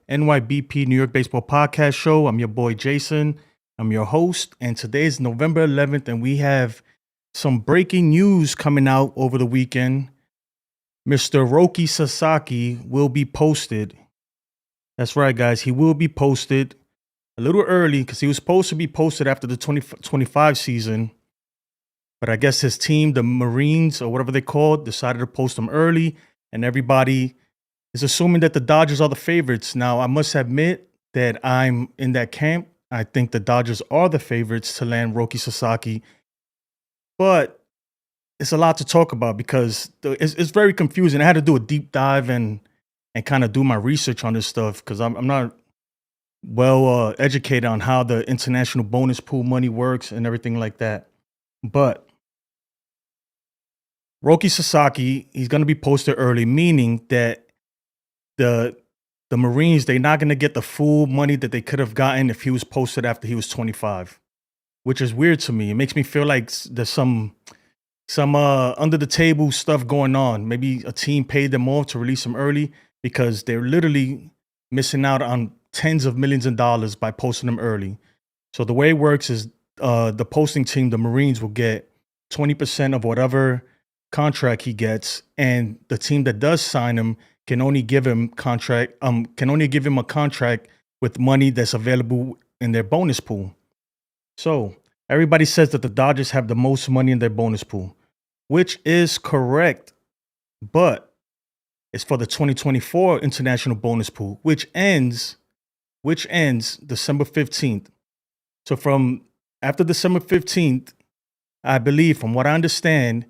NYBP New York Baseball Podcast Show. I'm your boy Jason. I'm your host, and today is November 11th, and we have some breaking news coming out over the weekend. Mr. Roki Sasaki will be posted. That's right, guys. He will be posted a little early because he was supposed to be posted after the 2025 season. But I guess his team, the Marines or whatever they called, decided to post him early, and everybody is assuming that the Dodgers are the favorites. Now, I must admit that I'm in that camp. I think the Dodgers are the favorites to land Roki Sasaki, but it's a lot to talk about because it's very confusing. I had to do a deep dive and kind of do my research on this stuff because I'm not well educated on how the international bonus pool money works and everything like that. But Roki Sasaki, he's going to be posted early, meaning that the Marines, they're not going to get the full money that they could have gotten if he was posted after he was 25, which is weird to me. It makes me feel like there's some under the table stuff going on. Maybe a team paid them off to release him early because they're literally missing out on tens of millions of dollars by posting him early. So the way it works is the posting team, the Marines, will get 20% of whatever contract he gets, and the team that does sign him can only give him a contract with money that's available in their bonus pool. So everybody says that the Dodgers have the most money in their bonus pool, which is correct, but it's for the 2024 international bonus pool, which ends December 15th. So from after December 15th, I believe, from what I understand,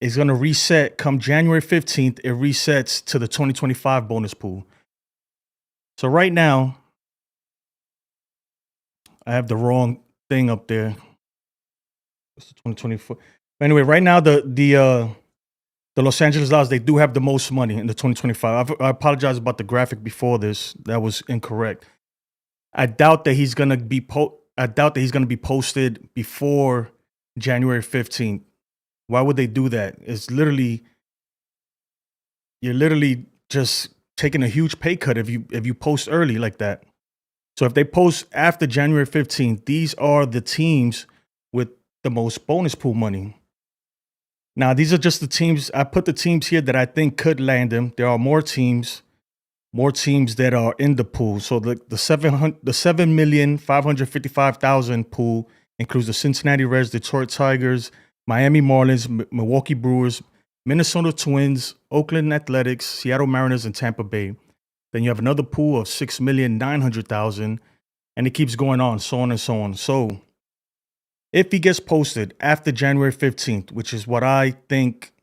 is going to reset come January 15th. It resets to the 2025 bonus pool. So right now, I have the wrong thing up there. It's the 2024. Anyway, right now the Los Angeles Dodgers, they do have the most money in the 2025. I apologize about the graphic before this. That was incorrect. I doubt that he's going to be posted before January 15th. Why would they do that? You're literally just taking a huge pay cut if you post early like that. So if they post after January 15th, these are the teams with the most bonus pool money. Now, these are just the teams. I put the teams here that I think could land them. There are more teams that are in the pool. So the 7,555,000 pool includes the Cincinnati Reds, Detroit Tigers, Miami Marlins, Milwaukee Brewers, Minnesota Twins, Oakland Athletics, Seattle Mariners, and Tampa Bay. Then you have another pool of 6,900,000, and it keeps going on, so on and so on. So if he gets posted after January 15th, which is what I think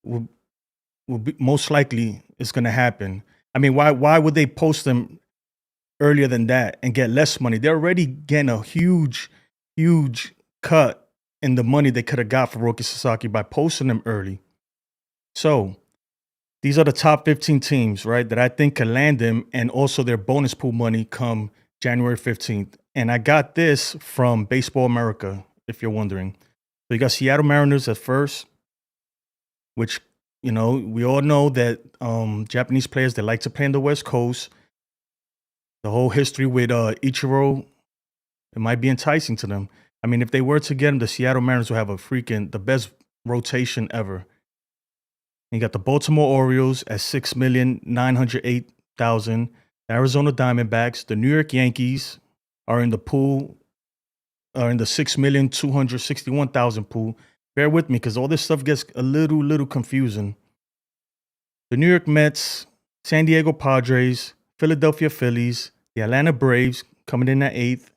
will be most likely is going to happen. I mean, why would they post them earlier than that and get less money? They're already getting a huge cut in the money they could have got for Roki Sasaki by posting them early. So these are the top 15 teams, right, that I think can land them, and also their bonus pool money come January 15th. And I got this from Baseball America, if you're wondering. So you got Seattle Mariners at first, which, we all know that Japanese players, they like to play in the West Coast. The whole history with Ichiro, it might be enticing to them. I mean, if they were to get him, the Seattle Mariners will have the best rotation ever. And you got the Baltimore Orioles at 6,908,000. The Arizona Diamondbacks, the New York Yankees are in the 6,261,000 pool. Bear with me because all this stuff gets a little confusing. The New York Mets, San Diego Padres, Philadelphia Phillies, the Atlanta Braves coming in at 8th.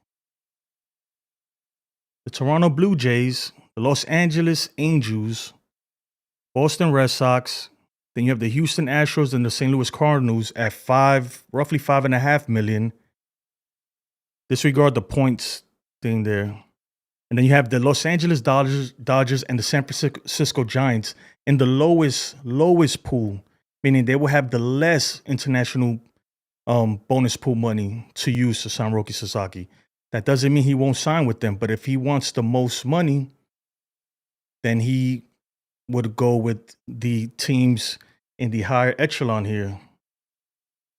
The Toronto Blue Jays, the Los Angeles Angels, Boston Red Sox. Then you have the Houston Astros and the St. Louis Cardinals at roughly 5.5 million. Disregard the points thing there. And then you have the Los Angeles Dodgers and the San Francisco Giants in the lowest pool, meaning they will have the less international bonus pool money to use to sign Roki Sasaki. That doesn't mean he won't sign with them, but if he wants the most money, then he would go with the teams in the higher echelon here,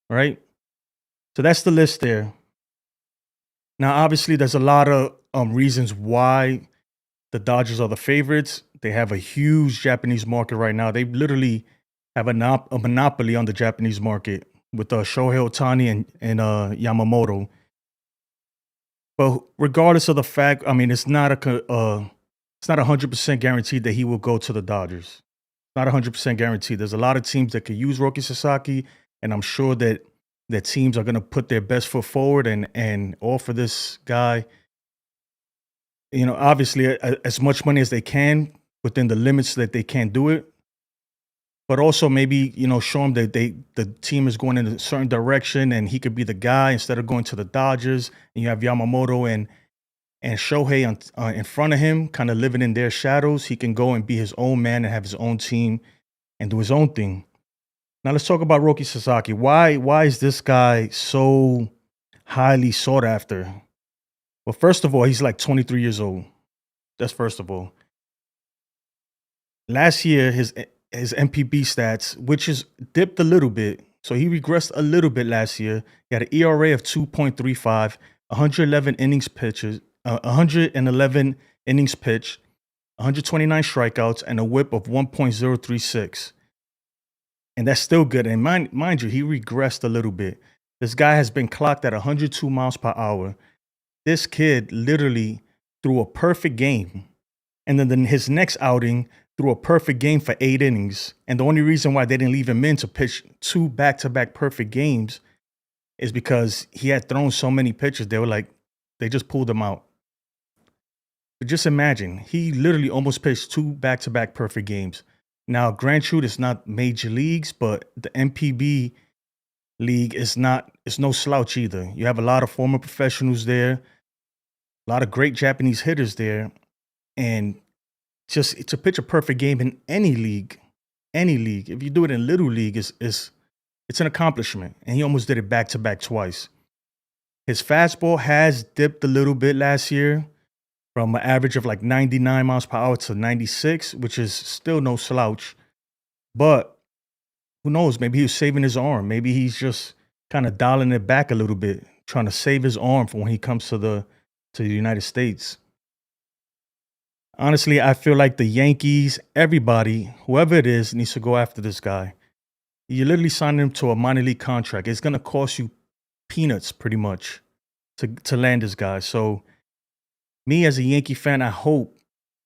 right? So that's the list there. Now, obviously, there's a lot of reasons why the Dodgers are the favorites. They have a huge Japanese market right now. They literally have a monopoly on the Japanese market with Shohei Ohtani and Yamamoto. But regardless of the fact, I mean, it's not 100% guaranteed that he will go to the Dodgers. Not 100% guaranteed. There's a lot of teams that could use Roki Sasaki, and I'm sure that teams are going to put their best foot forward and offer this guy, obviously as much money as they can within the limits that they can do it. But also maybe show him that the team is going in a certain direction, and he could be the guy instead of going to the Dodgers. And you have Yamamoto and Shohei in front of him, kind of living in their shadows. He can go and be his own man and have his own team and do his own thing. Now let's talk about Roki Sasaki. Why is this guy so highly sought after? Well, first of all, he's like 23 years old. That's first of all. Last year, his MPB stats, which is dipped a little bit. So he regressed a little bit last year. He had an ERA of 2.35, 111 innings pitches, 111 innings pitched, 129 strikeouts, and a whip of 1.036. And that's still good. And mind you, he regressed a little bit. This guy has been clocked at 102 miles per hour. This kid literally threw a perfect game. And then his next outing threw a perfect game for 8 innings. And the only reason why they didn't leave him in to pitch 2 back-to-back perfect games is because he had thrown so many pitches. They just pulled him out. But just imagine, he literally almost pitched 2 back-to-back perfect games. Now, granted, it's not major leagues, but the MPB league is no slouch either. You have a lot of former professionals there, a lot of great Japanese hitters there, and just to pitch a perfect game in any league, if you do it in little league, it's an accomplishment. And he almost did it back to back twice. His fastball has dipped a little bit last year from an average of like 99 miles per hour to 96, which is still no slouch. But who knows? Maybe he was saving his arm. Maybe he's just kind of dialing it back a little bit, trying to save his arm for when he comes to the United States. Honestly, I feel like the Yankees, everybody, whoever it is, needs to go after this guy. You literally signed him to a minor league contract. It's going to cost you peanuts pretty much to land this guy. So me as a Yankee fan, I hope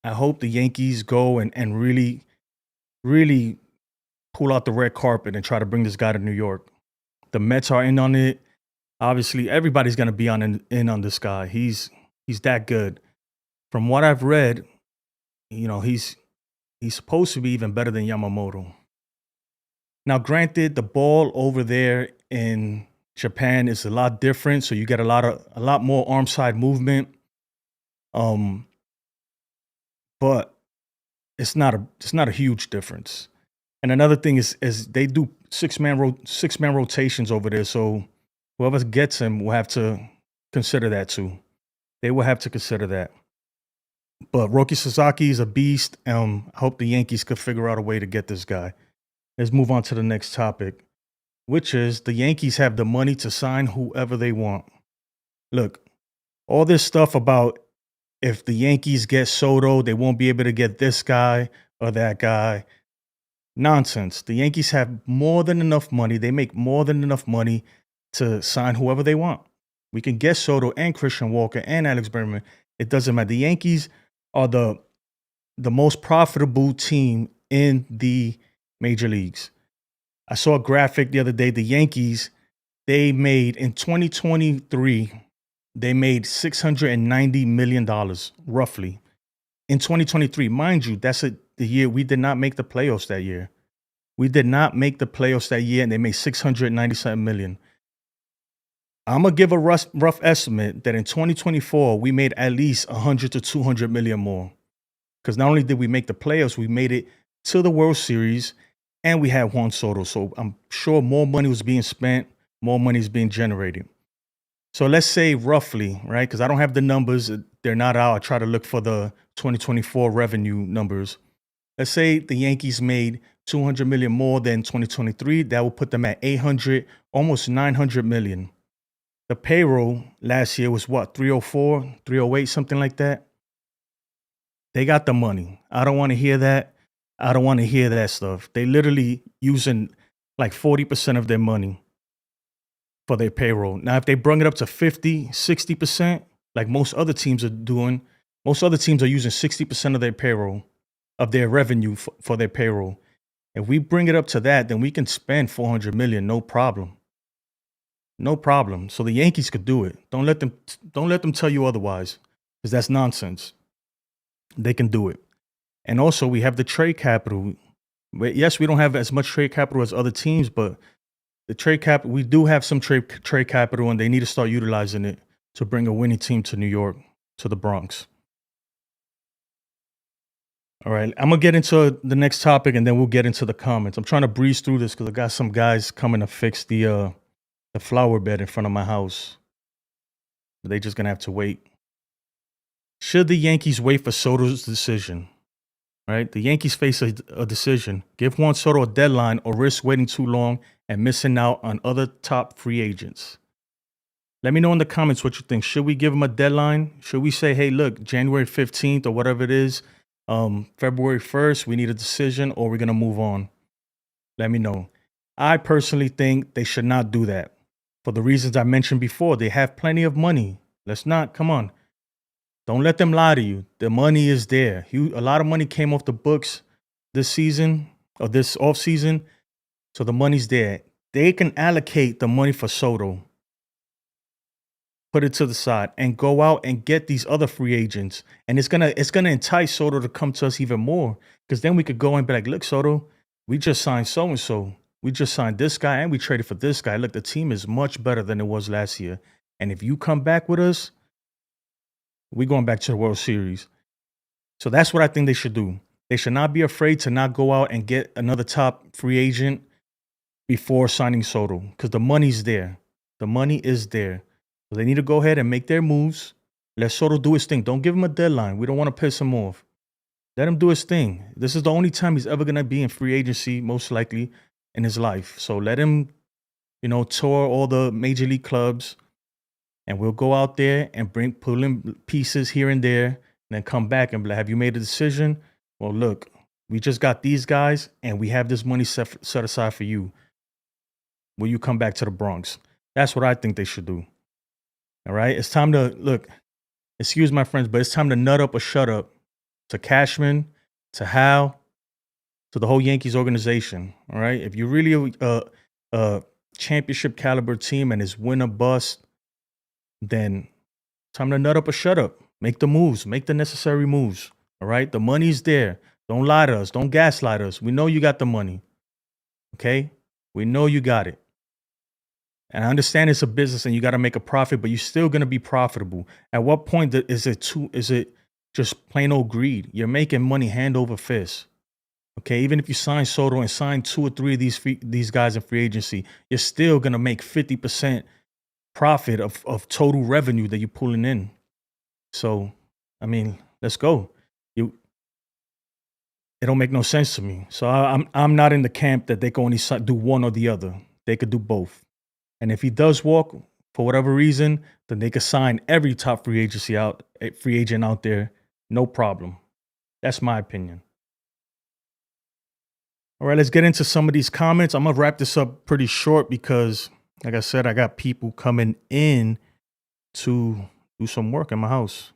the Yankees go and really, really pull out the red carpet and try to bring this guy to New York. The Mets are in on it. Obviously, everybody's going to be in on this guy. He's that good. From what I've read, he's supposed to be even better than Yamamoto. Now, granted, the ball over there in Japan is a lot different, so you get a lot more arm side movement. But it's not a huge difference. And another thing is they do six-man rotations over there, so whoever gets him will have to consider that too. They will have to consider that. But Roki Sasaki is a beast. I hope the Yankees could figure out a way to get this guy. Let's move on to the next topic, which is the Yankees have the money to sign whoever they want. Look, all this stuff about if the Yankees get Soto, they won't be able to get this guy or that guy. Nonsense. The Yankees have more than enough money. They make more than enough money to sign whoever they want. We can get Soto and Christian Walker and Alex Berman. It doesn't matter. The Yankees are the most profitable team in the major leagues. I saw a graphic the other day. The Yankees, they made in 2023, they made $690 million roughly. In 2023, mind you, that's the year we did not make the playoffs that year. We did not make the playoffs that year, and they made $697 million. I'm going to give a rough estimate that in 2024, we made at least $100 to $200 million more. Because not only did we make the playoffs, we made it to the World Series, and we had Juan Soto. So I'm sure more money was being spent, more money is being generated. So let's say roughly, right? Because I don't have the numbers. They're not out. I try to look for the 2024 revenue numbers. Let's say the Yankees made $200 million more than 2023. That will put them at 800, almost $900 million. the payroll last year was what, 304, 308, something like that. They got the money. I don't want to hear that. I don't want to hear that stuff. They literally using like 40% of their money for their payroll. Now, if they bring it up to 50, 60%, like most other teams are doing, most other teams are using 60% of their payroll, of their revenue for their payroll. If we bring it up to that, then we can spend 400 million, no problem. No problem. So the Yankees could do it. Don't let them tell you otherwise, because that's nonsense. They can do it. And also, we have the trade capital. Yes, we don't have as much trade capital as other teams, but the trade cap, we do have some trade capital, and they need to start utilizing it to bring a winning team to New York, to the Bronx. All right, I'm gonna get into the next topic, and then we'll get into the comments. I'm trying to breeze through this because I got some guys coming to fix the flower bed in front of my house. They're just gonna have to wait. Should the Yankees wait for Soto's decision? Right, the Yankees face a decision: give Juan Soto a deadline or risk waiting too long and missing out on other top free agents. Let me know in the comments what you think. Should we give him a deadline? Should we say, hey, look, January 15th or whatever it is, February 1st, we need a decision, or we're going to move on? Let me know. I personally think they should not do that for the reasons I mentioned before. They have plenty of money. Let's not, come on. Don't let them lie to you. The money is there. A lot of money came off the books this season or this offseason. So the money's there. They can allocate the money for Soto, put it to the side, and go out and get these other free agents. And it's gonna entice Soto to come to us even more. Because then we could go and be like, look, Soto, we just signed so-and-so. We just signed this guy and we traded for this guy. Look, the team is much better than it was last year. And if you come back with us, we're going back to the World Series. So that's what I think they should do. They should not be afraid to not go out and get another top free agent before signing Soto, because the money's there. The money is there. So they need to go ahead and make their moves. Let Soto do his thing. Don't give him a deadline. We don't want to piss him off. Let him do his thing. This is the only time he's ever going to be in free agency, most likely, in his life. So let him, tour all the major league clubs, and we'll go out there and pull in pieces here and there, and then come back and be like, have you made a decision? Well, look, we just got these guys, and we have this money set aside for you. Will you come back to the Bronx? That's what I think they should do. All right? It's time to, look, excuse my friends, but it's time to nut up or shut up to Cashman, to Hal, to the whole Yankees organization. All right? If you're really a championship caliber team and it's win or bust, then time to nut up or shut up. Make the moves. Make the necessary moves. All right? The money's there. Don't lie to us. Don't gaslight us. We know you got the money. Okay? We know you got it. And I understand it's a business and you got to make a profit, but you're still going to be profitable. At what point is it just plain old greed? You're making money hand over fist. Okay? Even if you sign Soto and sign 2 or 3 of these guys in free agency, you're still going to make 50% profit of total revenue that you're pulling in. So, I mean, let's go. It don't make no sense to me. So I'm not in the camp that they can only do one or the other. They could do both. And if he does walk for whatever reason, then they could sign every top free agent out there, no problem. That's my opinion. All right, let's get into some of these comments. I'm gonna wrap this up pretty short because, like I said, I got people coming in to do some work in my house.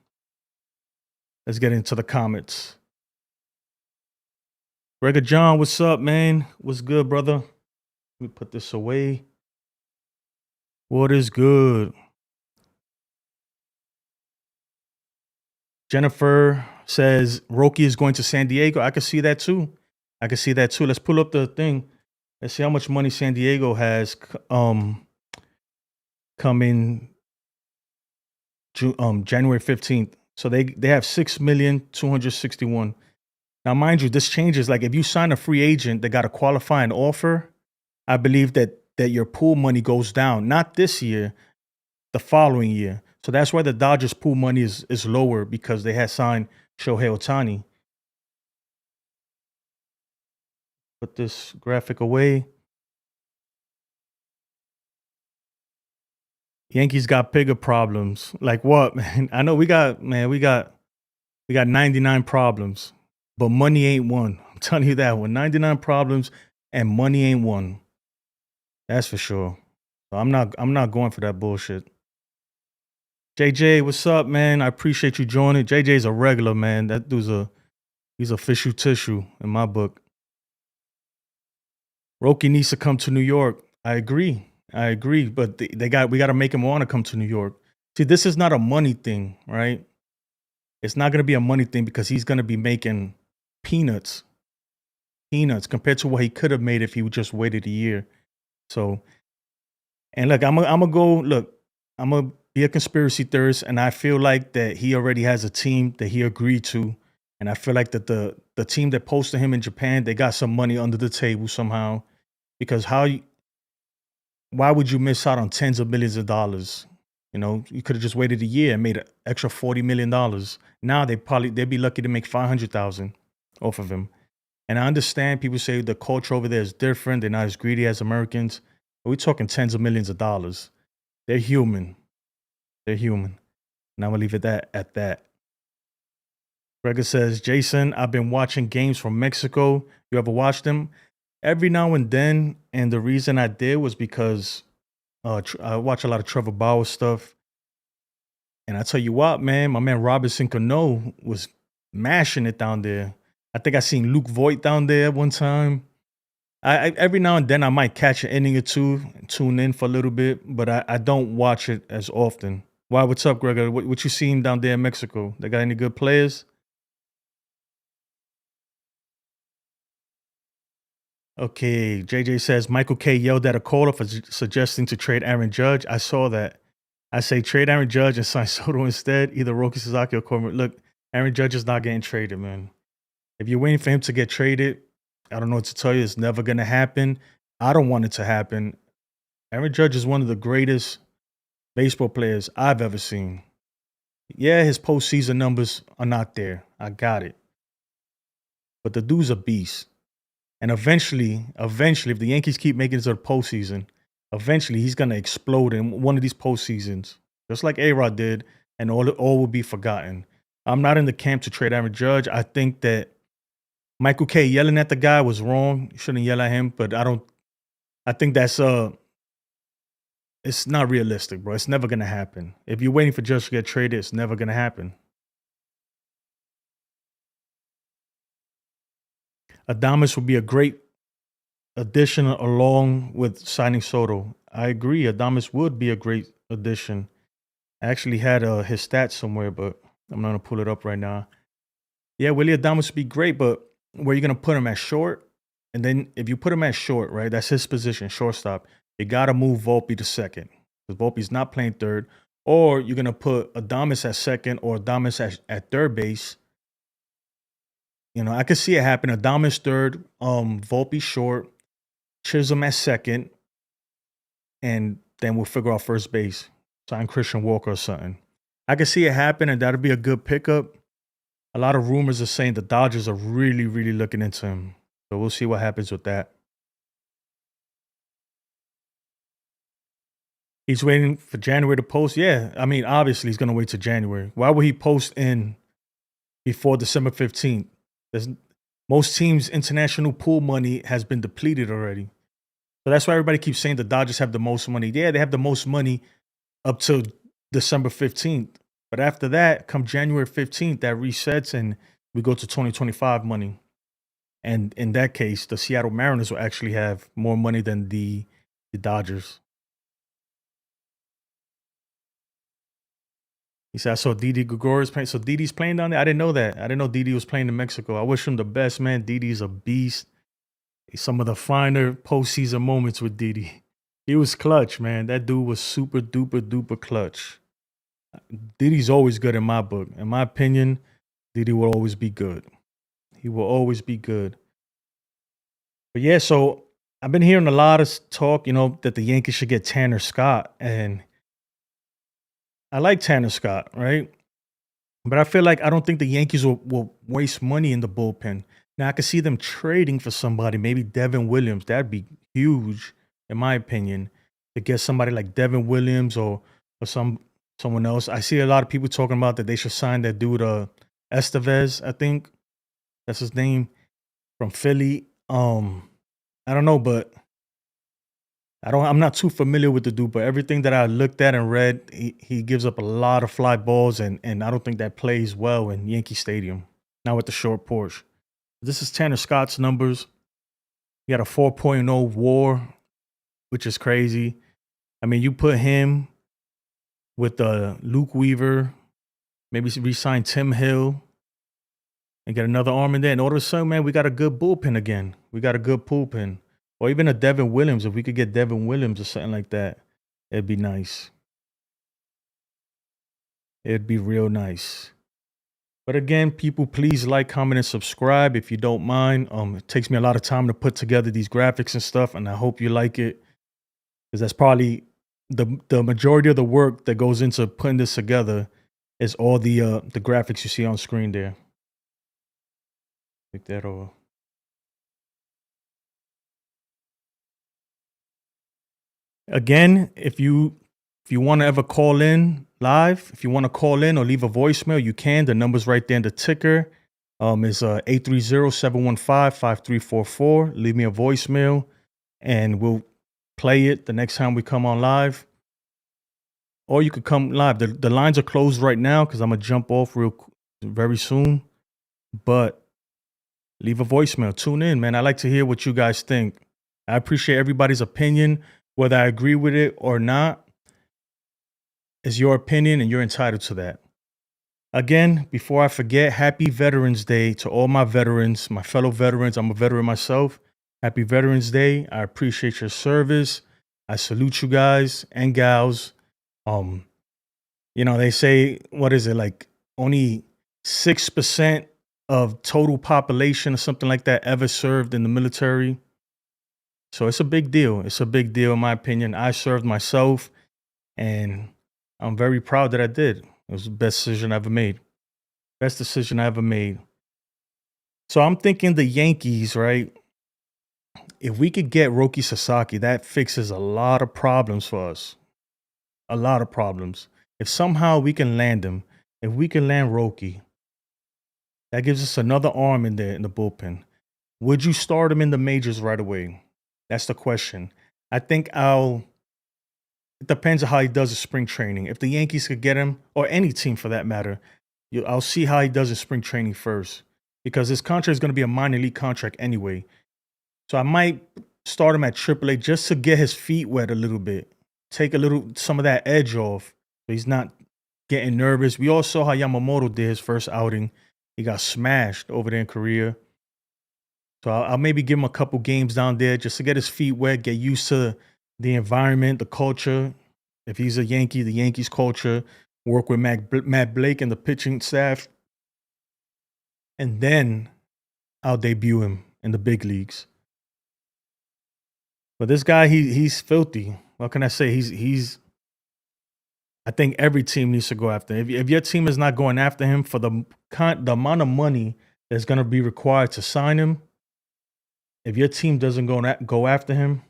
Let's get into the comments. Gregor John, what's up, man? What's good, brother? Let me put this away. What is good? Jennifer says Roki is going to San Diego. I can see that too. Let's pull up the thing. Let's see how much money San Diego has coming January 15th. So they have 6,261,000. Now, mind you, this changes. Like if you sign a free agent that got a qualifying offer, I believe that your pool money goes down. Not this year, the following year. So that's why the Dodgers pool money is lower, because they had signed Shohei Ohtani. Put this graphic away. Yankees got bigger problems. Like what, man? I know we got 99 problems, but money ain't one. I'm telling you that one. 99 problems and money ain't one. That's for sure. So I'm not going for that bullshit. JJ, what's up, man? I appreciate you joining. JJ's a regular, man. That dude's he's a fishy tissue in my book. Roki needs to come to New York. I agree. I agree. But we got to make him want to come to New York. See, this is not a money thing, right? It's not going to be a money thing because he's going to be making peanuts, peanuts compared to what he could have made if he would just waited a year. So, and look, I'm gonna go. Look, I'm gonna be a conspiracy theorist, and I feel like that he already has a team that he agreed to, and I feel like that the team that posted him in Japan, they got some money under the table somehow. Because why would you miss out on tens of millions of dollars? You know, you could have just waited a year and made an extra $40 million. Now they'd be lucky to make 500,000 off of him. And I understand people say the culture over there is different. They're not as greedy as Americans. But we're talking tens of millions of dollars. They're human. They're human. And I'm gonna leave it at that. Gregor says, Jason, I've been watching games from Mexico. You ever watch them? Every now and then. And the reason I did was because I watch a lot of Trevor Bauer stuff. And I tell you what, man, my man Robinson Cano was mashing it down there. I think I seen Luke Voigt down there one time. I every now and then I might catch an inning or two and tune in for a little bit, but I don't watch it as often. Why? What's up, Gregor? What you seen down there in Mexico? They got any good players? Okay, JJ says Michael K yelled at a caller for suggesting to trade Aaron Judge. I saw that. I say trade Aaron Judge and sign Soto instead, either Roki Sasaki or Corbin. Look, Aaron Judge is not getting traded, man. If you're waiting for him to get traded, I don't know what to tell you. It's never going to happen. I don't want it to happen. Aaron Judge is one of the greatest baseball players I've ever seen. Yeah, his postseason numbers are not there. I got it. But the dude's a beast. And eventually, if the Yankees keep making it to the postseason, eventually he's going to explode in one of these postseasons, just like A-Rod did, and all will be forgotten. I'm not in the camp to trade Aaron Judge. I think that Michael K yelling at the guy was wrong. You shouldn't yell at him, but I think that's it's not realistic, bro. It's never gonna happen. If you're waiting for Judge to get traded, it's never gonna happen. Adames would be a great addition along with signing Soto. I agree. Adames would be a great addition. I actually had his stats somewhere, but I'm not gonna pull it up right now. Yeah, Willie Adames would be great, but where are you gonna put him at short? And then if you put him at short, right, that's his position, shortstop. You gotta move Volpe to second because Volpe's not playing third. Or you're gonna put Adames at second or Adames at third base. You know, I could see it happen. Adames third, Volpe short, Chisholm at second, and then we'll figure out first base. Sign Christian Walker or something. I could see it happen, and that'd be a good pickup. A lot of rumors are saying the Dodgers are really, really looking into him. So we'll see what happens with that. He's waiting for January to post. Yeah, I mean, obviously he's gonna wait till January. Why would he post in before December 15th? There's, most teams' international pool money has been depleted already. So that's why everybody keeps saying the Dodgers have the most money. Yeah, they have the most money up till December 15th. But after that, come January 15th, that resets and we go to 2025 money. And in that case, the Seattle Mariners will actually have more money than the Dodgers. He said, I saw Didi Gregorius playing. So Didi's playing down there? I didn't know that. I didn't know Didi was playing in Mexico. I wish him the best, man. Didi's a beast. Some of the finer postseason moments with Didi. He was clutch, man. That dude was super duper duper clutch. Didi's always good in my book. In my opinion, Didi will always be good. He will always be good. But yeah, so I've been hearing a lot of talk, that the Yankees should get Tanner Scott. And I like Tanner Scott, right? But I feel like I don't think the Yankees will waste money in the bullpen. Now, I could see them trading for somebody, maybe Devin Williams. That'd be huge, in my opinion, to get somebody like Devin Williams or or someone else. I see a lot of people talking about that they should sign that dude Estevez, I think that's his name, from Philly. I don't know, but I'm not too familiar with the dude, but everything that I looked at and read, he gives up a lot of fly balls, and I don't think that plays well in Yankee Stadium. Not with the short porch. This is Tanner Scott's numbers. He got a 4.0 WAR, which is crazy. I mean, you put him with Luke Weaver, maybe re-sign Tim Hill, and get another arm in there. And all of a sudden, man, we got a good bullpen again. We got a good bullpen. Or even a Devin Williams. If we could get Devin Williams or something like that, it'd be nice. It'd be real nice. But again, people, please like, comment, and subscribe if you don't mind. It takes me a lot of time to put together these graphics and stuff, and I hope you like it. Because that's probably the majority of the work that goes into putting this together is all the graphics you see on screen there. Take that over. Again, if you want to ever call in live, if you want to call in or leave a voicemail, you can. The number's right there in the ticker. Is 830-715-5344. Leave me a voicemail and we'll play it the next time we come on live. Or you could come live. The lines are closed right now because I'm going to jump off very soon. But leave a voicemail. Tune in, man. I like to hear what you guys think. I appreciate everybody's opinion. Whether I agree with it or not is your opinion, and you're entitled to that. Again, before I forget, happy Veterans Day to all my veterans, my fellow veterans. I'm a veteran myself. Happy Veterans Day. I appreciate your service. I salute you guys and gals. They say, what is it, like only 6% of total population or something like that ever served in the military. So it's a big deal. It's a big deal, in my opinion. I served myself, and I'm very proud that I did. It was the best decision I ever made. Best decision I ever made. So I'm thinking the Yankees, right? If we could get Roki Sasaki, that fixes a lot of problems for us. A lot of problems. If somehow we can land him, if we can land Roki, that gives us another arm in there in the bullpen. Would you start him in the majors right away? That's the question. I think it depends on how he does in spring training. If the Yankees could get him, or any team for that matter, I'll see how he does in spring training first. Because his contract is going to be a minor league contract anyway. So I might start him at AAA just to get his feet wet a little bit. Take some of that edge off. So he's not getting nervous. We all saw how Yamamoto did his first outing. He got smashed over there in Korea. So I'll maybe give him a couple games down there just to get his feet wet, get used to the environment, the culture. If he's a Yankee, the Yankees culture, work with Matt Blake and the pitching staff. And then I'll debut him in the big leagues. But this guy, he's filthy. What can I say? He's. I think every team needs to go after him. If your team is not going after him for the amount of money that's going to be required to sign him, if your team doesn't go after him,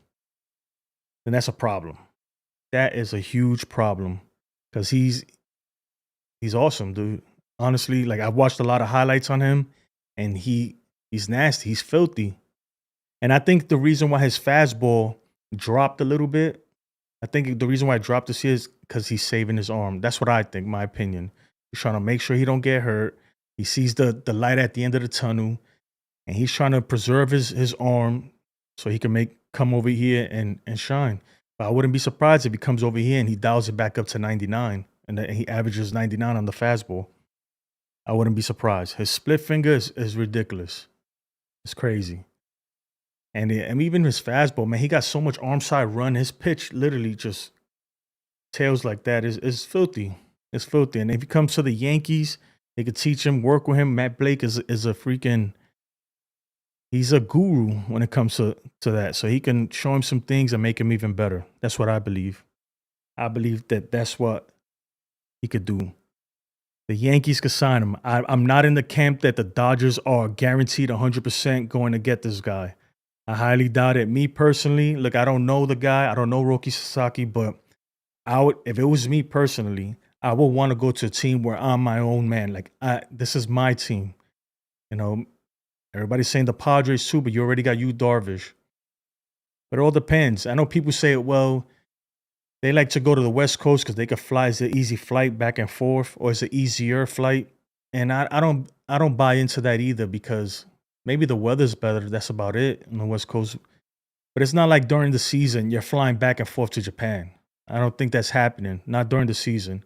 then that's a problem. That is a huge problem because he's awesome, dude. Honestly, like I've watched a lot of highlights on him, and he's nasty. He's filthy. And I think the reason why his fastball dropped a little bit, I think the reason why it dropped this year is because he's saving his arm. That's what I think, my opinion. He's trying to make sure he don't get hurt. He sees the light at the end of the tunnel, and he's trying to preserve his arm so he can come over here and shine. But I wouldn't be surprised if he comes over here and he dials it back up to 99, and he averages 99 on the fastball. I wouldn't be surprised. His split finger is ridiculous. It's crazy. And even his fastball, man, he got so much arm side run. His pitch literally just tails like that is filthy. It's filthy. And if he comes to the Yankees, they could teach him, work with him. Matt Blake is a freaking, he's a guru when it comes to that. So he can show him some things and make him even better. That's what I believe. I believe that's what he could do. The Yankees could sign him. I'm not in the camp that the Dodgers are guaranteed 100% going to get this guy. I highly doubt it. Me personally, look, I don't know the guy. I don't know Roki Sasaki, but if it was me personally, I would want to go to a team where I'm my own man. Like, this is my team. You know, everybody's saying the Padres too, but you already got you Darvish. But it all depends. I know people say, well, they like to go to the West Coast because they could fly. It's an easy flight back and forth, or it's an easier flight. And I don't buy into that either because maybe the weather's better. That's about it on the West Coast. But it's not like during the season you're flying back and forth to Japan. I don't think that's happening. Not during the season.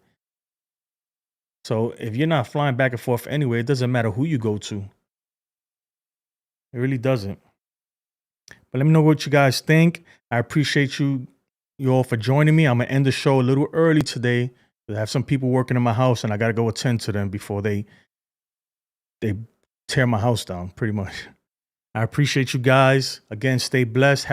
So if you're not flying back and forth anyway, it doesn't matter who you go to. It really doesn't. But let me know what you guys think. I appreciate you all for joining me. I'm gonna end the show a little early today. I have some people working in my house, and I gotta go attend to them before they tear my house down. Pretty much. I appreciate you guys. Again, stay blessed.